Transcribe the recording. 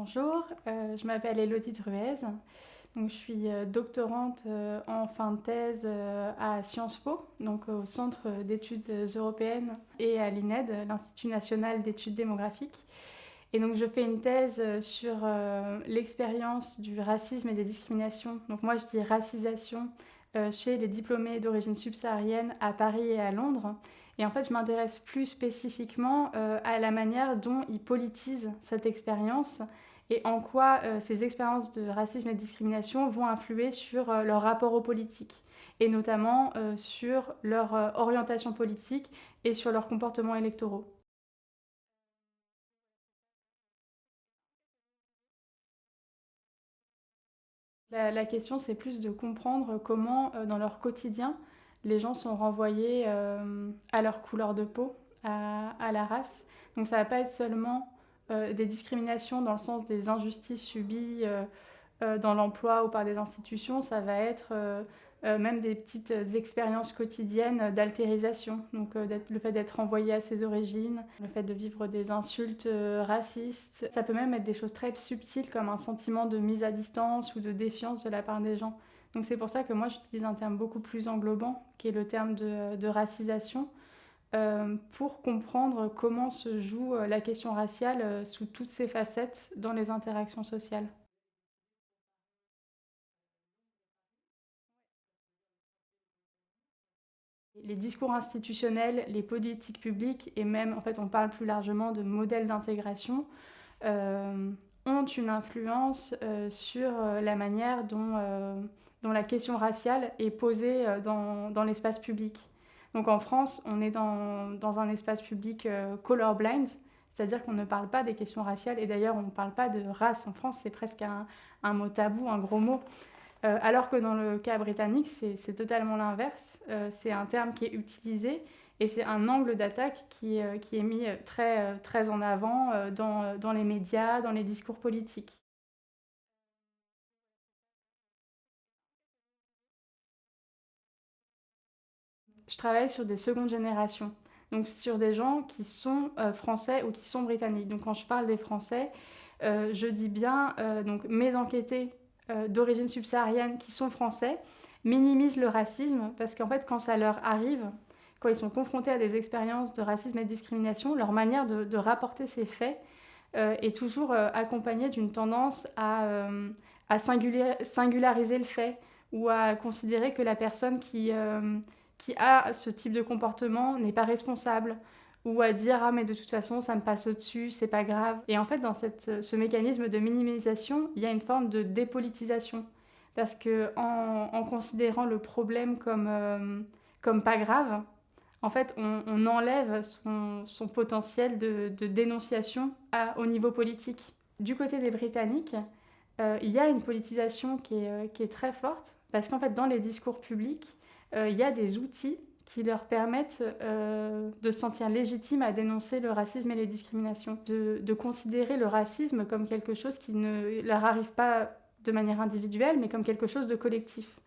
Bonjour, je m'appelle Élodie Druez. Donc, je suis doctorante en fin de thèse à Sciences Po, donc au Centre d'études européennes, et à l'INED, l'Institut national d'études démographiques. Et donc, je fais une thèse sur l'expérience du racisme et des discriminations. Donc, moi, je dis racisation chez les diplômés d'origine subsaharienne à Paris et à Londres. Et en fait, je m'intéresse plus spécifiquement à la manière dont ils politisent cette expérience et en quoi ces expériences de racisme et de discrimination vont influer sur leur rapport aux politiques, et notamment sur leur orientation politique et sur leurs comportements électoraux. La question, c'est plus de comprendre comment, dans leur quotidien, les gens sont renvoyés à leur couleur de peau, à la race. Donc ça ne va pas être seulement des discriminations dans le sens des injustices subies dans l'emploi ou par des institutions, ça va être même des petites expériences quotidiennes d'altérisation. Donc le fait d'être renvoyé à ses origines, le fait de vivre des insultes racistes. Ça peut même être des choses très subtiles comme un sentiment de mise à distance ou de défiance de la part des gens. Donc c'est pour ça que moi j'utilise un terme beaucoup plus englobant, qui est le terme de racisation, pour comprendre comment se joue la question raciale sous toutes ses facettes dans les interactions sociales. Les discours institutionnels, les politiques publiques et même, en fait, on parle plus largement de modèles d'intégration, euh, ont une influence sur la manière dont la question raciale est posée dans l'espace public. Donc en France, on est dans un espace public colorblind, c'est-à-dire qu'on ne parle pas des questions raciales, et d'ailleurs on ne parle pas de race en France, c'est presque un mot tabou, un gros mot. Alors que dans le cas britannique, c'est totalement l'inverse. C'est un terme qui est utilisé et c'est un angle d'attaque qui est mis très en avant dans les médias, dans les discours politiques. Je travaille sur des secondes générations, donc sur des gens qui sont français ou qui sont britanniques. Donc quand je parle des Français, je dis bien donc mes enquêtés d'origine subsaharienne qui sont français minimisent le racisme parce qu'en fait quand ça leur arrive, quand ils sont confrontés à des expériences de racisme et de discrimination, leur manière de rapporter ces faits est toujours accompagnée d'une tendance à singulariser le fait ou à considérer que la personne qui a ce type de comportement n'est pas responsable ou à dire ah mais de toute façon ça me passe au-dessus, c'est pas grave. Et en fait dans ce mécanisme de minimisation, il y a une forme de dépolitisation parce que en considérant le problème comme pas grave, en fait on enlève son potentiel de dénonciation au niveau politique. Du côté des Britanniques, il y a une politisation qui est très forte parce qu'en fait dans les discours publics, il y a des outils qui leur permettent de se sentir légitimes à dénoncer le racisme et les discriminations, de considérer le racisme comme quelque chose qui ne leur arrive pas de manière individuelle, mais comme quelque chose de collectif.